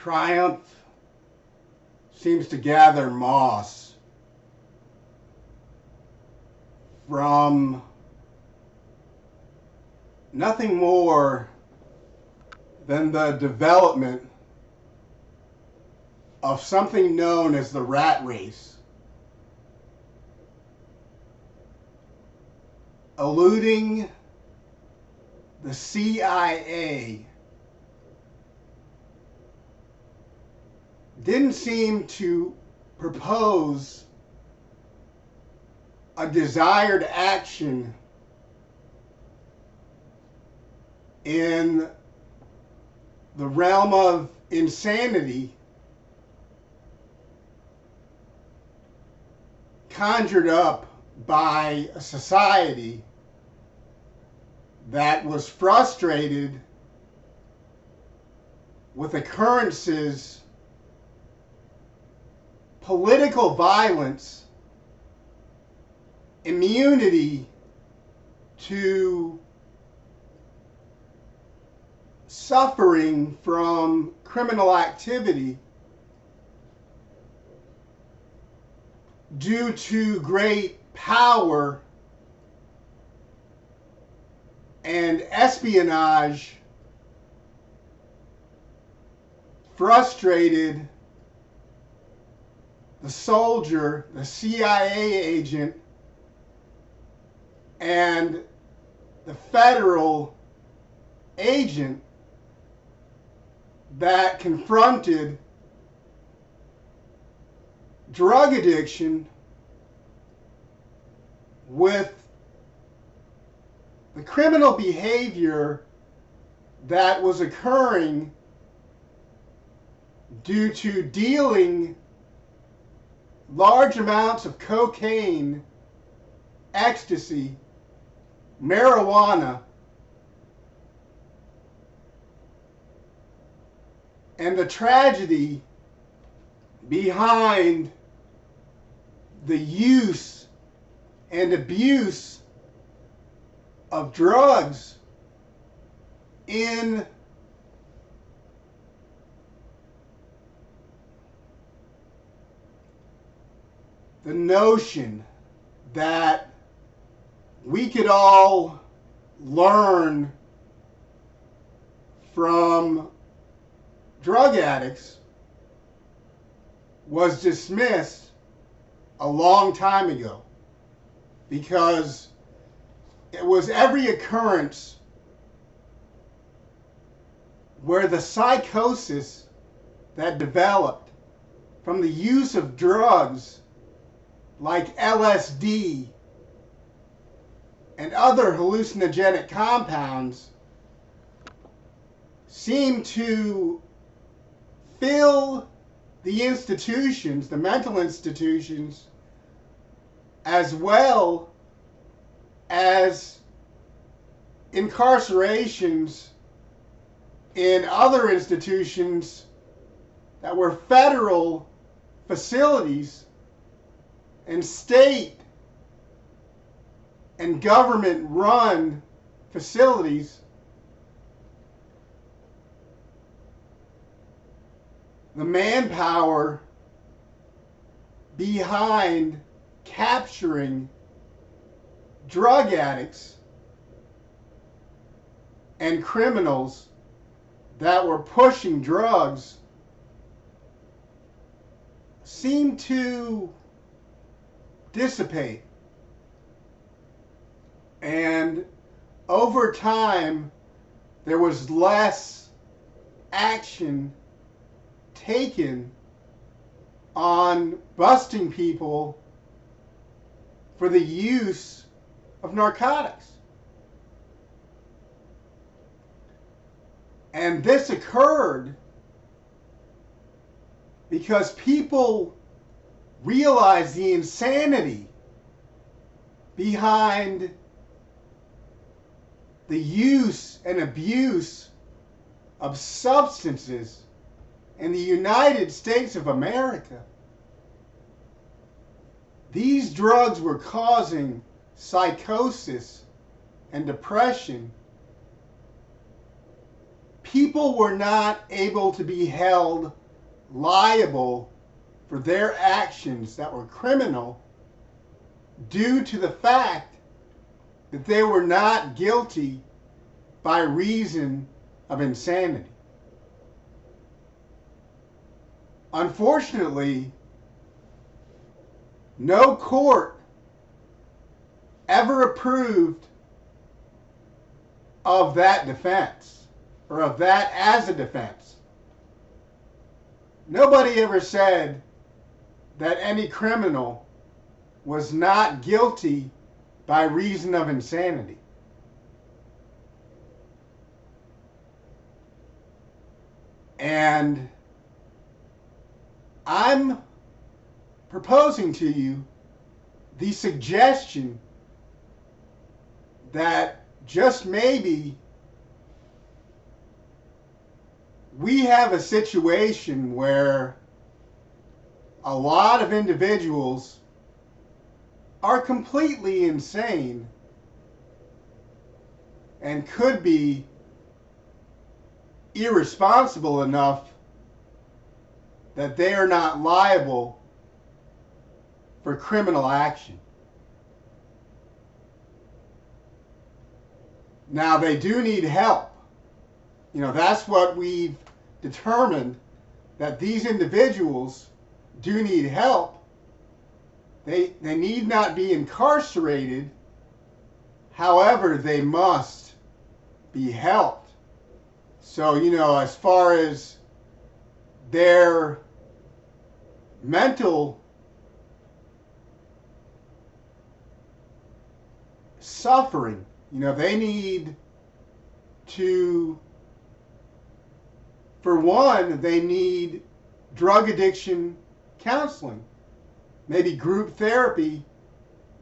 Triumph seems to gather moss from nothing more than the development of something known as the rat race, eluding the CIA. Didn't seem to propose a desired action in the realm of insanity conjured up by a society that was frustrated with occurrences, political violence, immunity to suffering from criminal activity due to great power and espionage, frustrated the soldier, the CIA agent, and the federal agent that confronted drug addiction with the criminal behavior that was occurring due to dealing large amounts of cocaine, ecstasy, marijuana, and the tragedy behind the use and abuse of drugs in the notion that we could all learn from drug addicts was dismissed a long time ago, because it was every occurrence where the psychosis that developed from the use of drugs like LSD and other hallucinogenic compounds seemed to fill the institutions, the mental institutions, as well as incarcerations in other institutions that were federal facilities and state and government-run facilities. The manpower behind capturing drug addicts and criminals that were pushing drugs seemed to dissipate. And over time, there was less action taken on busting people for the use of narcotics. And this occurred because people realized the insanity behind the use and abuse of substances in the United States of America. These drugs were causing psychosis and depression. people were not able to be held liable for their actions that were criminal due to the fact that they were not guilty by reason of insanity. Unfortunately, no court ever approved of that defense, or of that as a defense. Nobody ever said that any criminal was not guilty by reason of insanity. And I'm proposing to you the suggestion that just maybe we have a situation where a lot of individuals are completely insane and could be irresponsible enough that they are not liable for criminal action. Now, they do need help. You know, that's what we've determined, that these individuals do need help. They need not be incarcerated. However, they must be helped. So, you know, as far as their mental suffering, you know, they need to, for one, they need drug addiction counseling, maybe group therapy,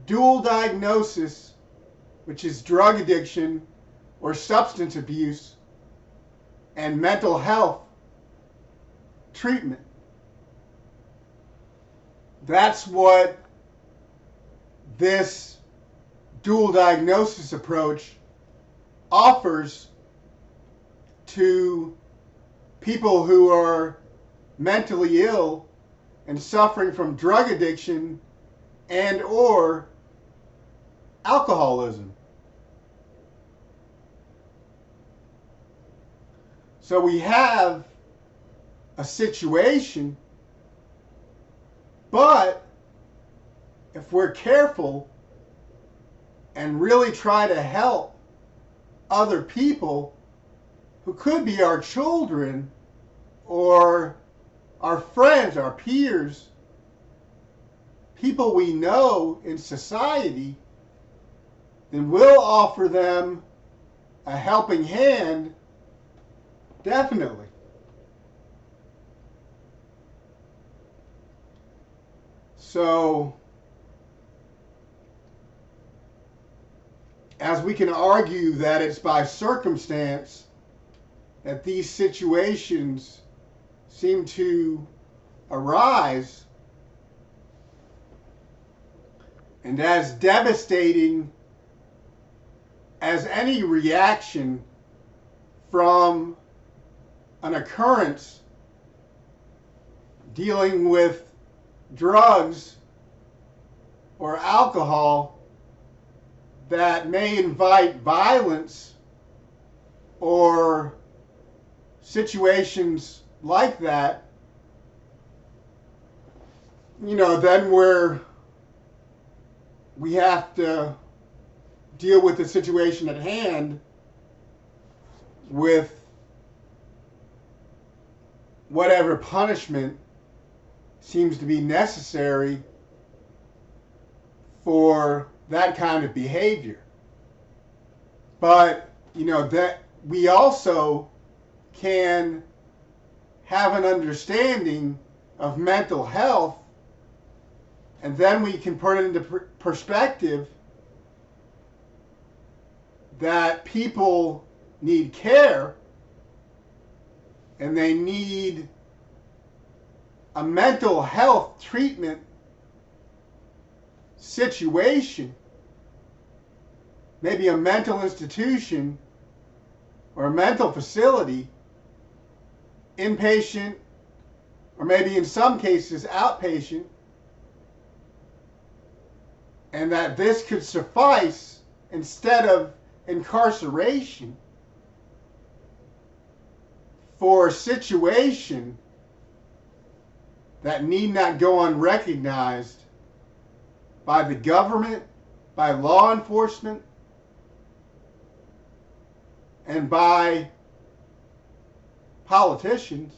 dual diagnosis, which is drug addiction or substance abuse, and mental health treatment. That's what this dual diagnosis approach offers to people who are mentally ill and suffering from drug addiction and or alcoholism. So we have a situation, but if we're careful and really try to help other people who could be our children or our friends, our peers, people we know in society, then we'll offer them a helping hand, definitely. So, as we can argue that it's by circumstance that these situations seem to arise, and as devastating as any reaction from an occurrence dealing with drugs or alcohol that may invite violence or situations like that, you know, then we have to deal with the situation at hand with whatever punishment seems to be necessary for that kind of behavior. But, you know, that we also can have an understanding of mental health, and then we can put it into perspective that people need care and they need a mental health treatment situation, maybe a mental institution or a mental facility inpatient, or maybe in some cases outpatient, and that this could suffice instead of incarceration for a situation that need not go unrecognized by the government, by law enforcement, and by politicians,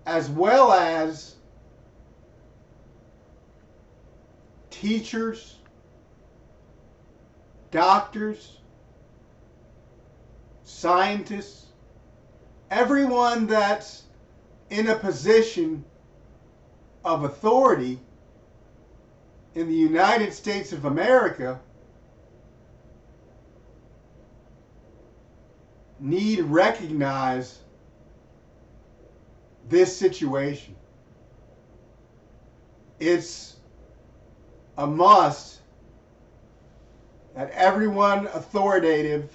as well as teachers, doctors, scientists, everyone that's in a position of authority in the United States of America need to recognize this situation. It's a must that everyone authoritative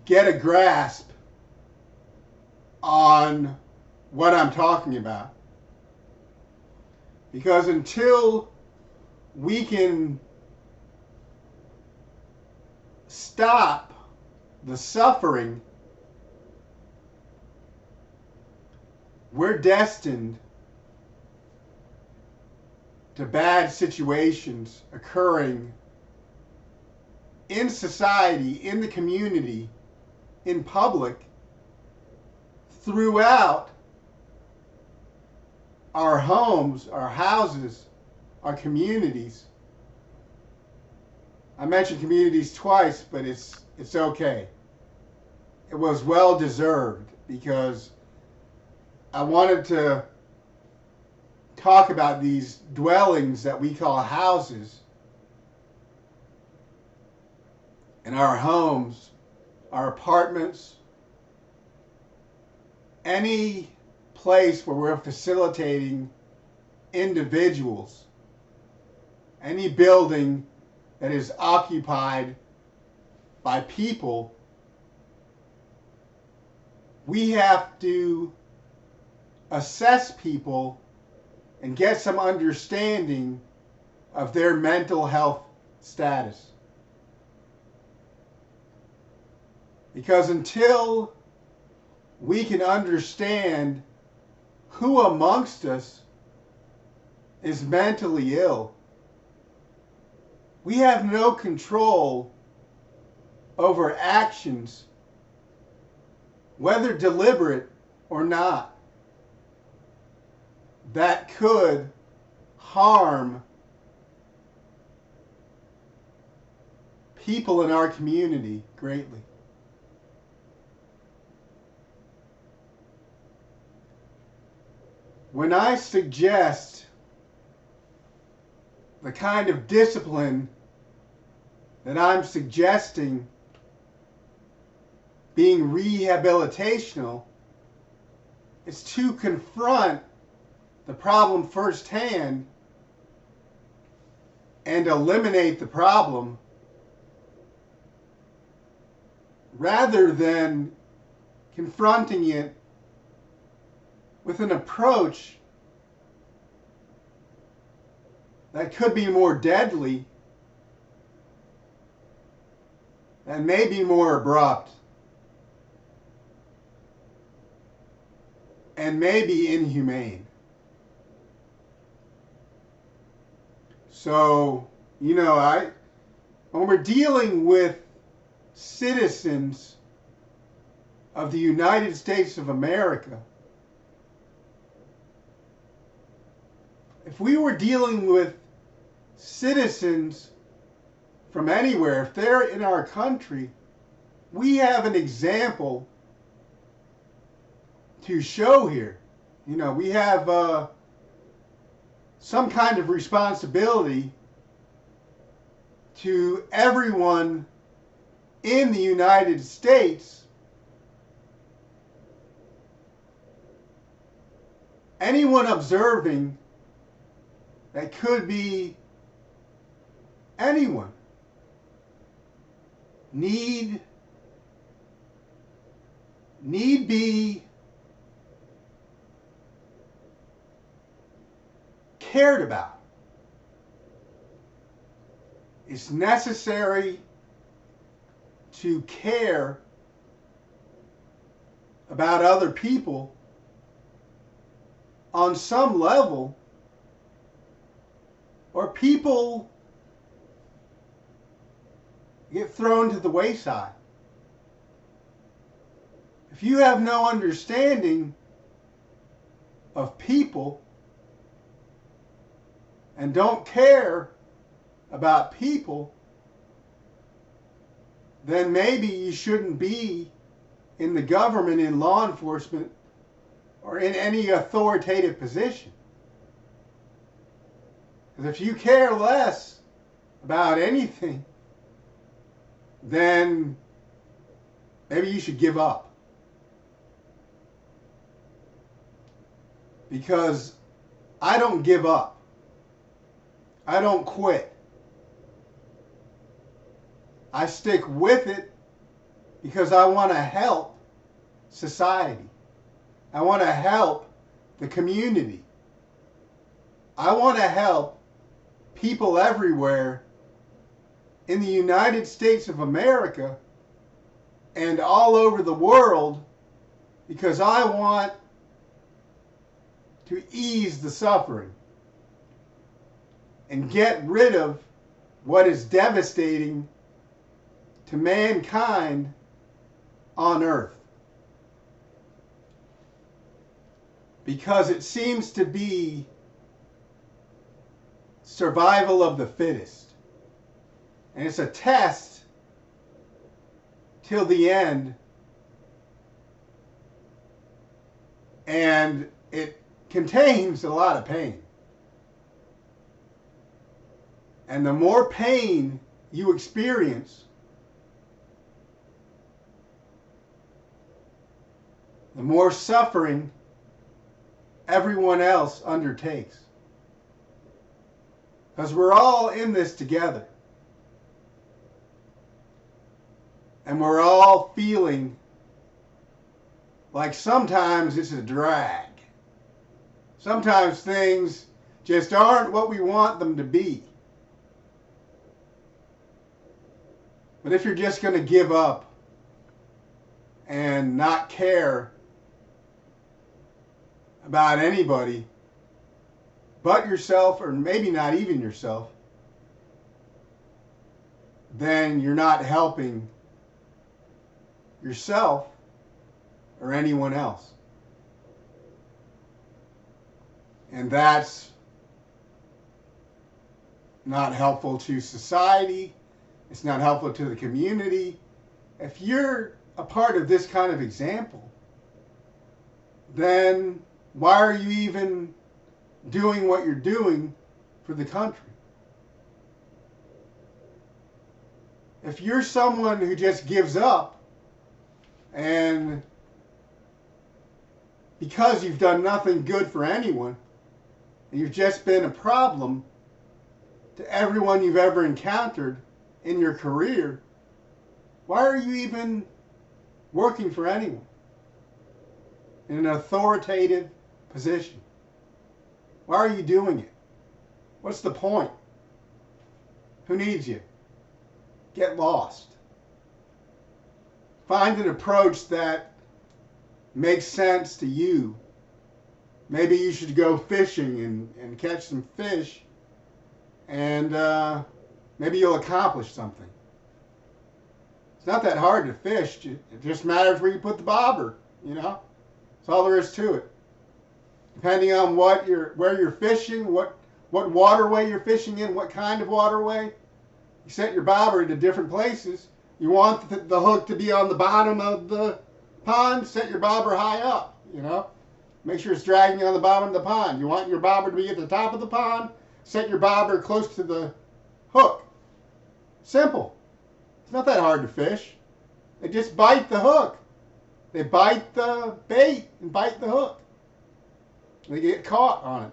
get a grasp on what I'm talking about. Because until we can stop the suffering, we're destined to bad situations occurring in society, in the community, in public, throughout our homes, our houses, our communities. I mentioned communities twice, but it's okay. It was well deserved because I wanted to talk about these dwellings that we call houses, and our homes, our apartments, any place where we're facilitating individuals, any building that is occupied by people, we have to assess people and get some understanding of their mental health status. Because until we can understand who amongst us is mentally ill, we have no control over actions, whether deliberate or not, that could harm people in our community greatly. When I suggest the kind of discipline that I'm suggesting being rehabilitational, it's to confront the problem firsthand and eliminate the problem rather than confronting it with an approach that could be more deadly and maybe more abrupt and maybe inhumane. So, when we're dealing with citizens of the United States of America, if we were dealing with citizens from anywhere, if they're in our country, we have an example to show here. We have some kind of responsibility to everyone in the United States. Anyone observing that could be anyone need need be cared about. It's necessary to care about other people on some level, or people get thrown to the wayside. If you have no understanding of people and don't care about people, then maybe you shouldn't be in the government, in law enforcement, or in any authoritative position. Because if you care less about anything, then maybe you should give up. Because I don't give up. I don't quit. I stick with it because I want to help society. I want to help the community. I want to help people everywhere in the United States of America and all over the world, because I want to ease the suffering and get rid of what is devastating to mankind on earth. Because it seems to be survival of the fittest. And it's a test till the end. And it contains a lot of pain. And the more pain you experience, the more suffering everyone else undertakes. Because we're all in this together. And we're all feeling like sometimes it's a drag. Sometimes things just aren't what we want them to be. But if you're just going to give up and not care about anybody but yourself, or maybe not even yourself, then you're not helping yourself or anyone else. And that's not helpful to society. It's not helpful to the community. If you're a part of this kind of example, then why are you even doing what you're doing for the country? If you're someone who just gives up, and because you've done nothing good for anyone, and you've just been a problem to everyone you've ever encountered in your career, why are you even working for anyone in an authoritative position? Why are you doing it? What's the point? Who needs you? Get lost. Find an approach that makes sense to you. Maybe you should go fishing and catch some fish, and maybe you'll accomplish something. It's not that hard to fish. It just matters where you put the bobber, you know? That's all there is to it. Depending on where you're fishing, what waterway you're fishing in, what kind of waterway, you set your bobber into different places. You want the hook to be on the bottom of the pond, set your bobber high up, you know? Make sure it's dragging on the bottom of the pond. You want your bobber to be at the top of the pond, set your bobber close to the hook. Simple. It's not that hard to fish. They just bite the hook. They bite the bait and bite the hook. They get caught on it.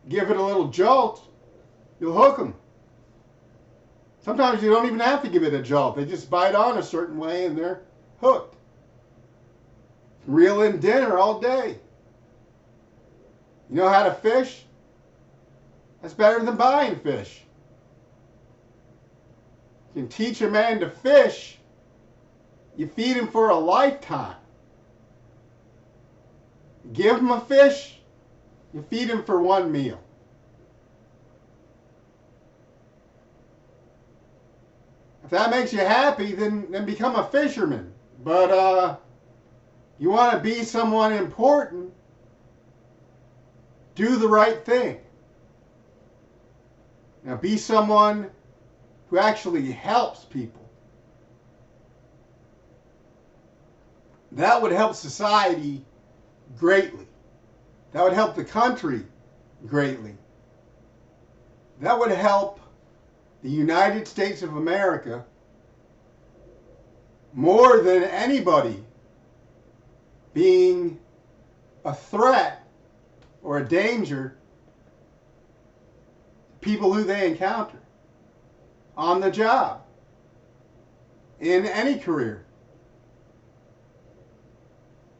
Give it a little jolt, you'll hook them. Sometimes you don't even have to give it a jolt. They just bite on a certain way and they're hooked. Reel in dinner all day. You know how to fish? That's better than buying fish. You can teach a man to fish. You feed him for a lifetime. Give him a fish. You feed him for one meal. If that makes you happy, then become a fisherman. But you want to be someone important, do the right thing. Now be someone who actually helps people. That would help society greatly. That would help the country greatly. That would help the United States of America more than anybody being a threat or a danger to people who they encounter on the job, in any career.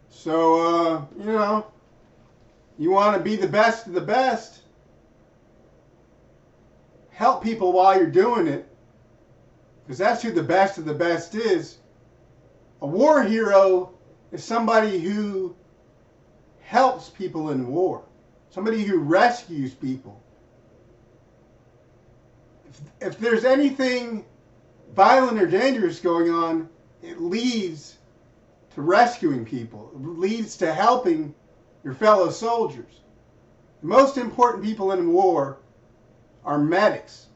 So, you want to be the best of the best. Help people while you're doing it, because that's who the best of the best is. A war hero is somebody who helps people in war, somebody who rescues people. If there's anything violent or dangerous going on, it leads to rescuing people. It leads to helping your fellow soldiers. The most important people in war are medics.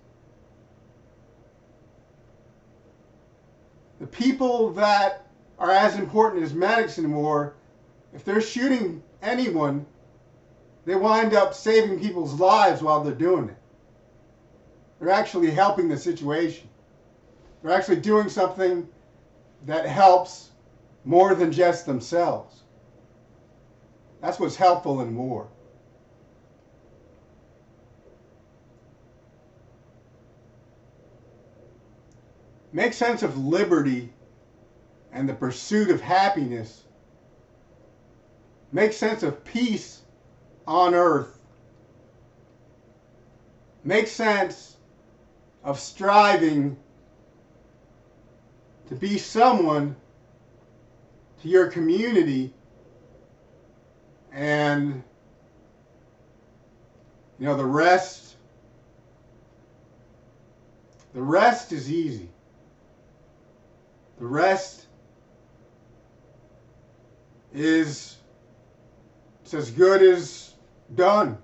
The people that are as important as medics in war, if they're shooting anyone, they wind up saving people's lives while they're doing it. They're actually helping the situation. They're actually doing something that helps more than just themselves. That's what's helpful in war. Make sense of liberty and the pursuit of happiness. Make sense of peace on earth. Make sense of striving to be someone to your community, and the rest is easy. The rest is as good as done.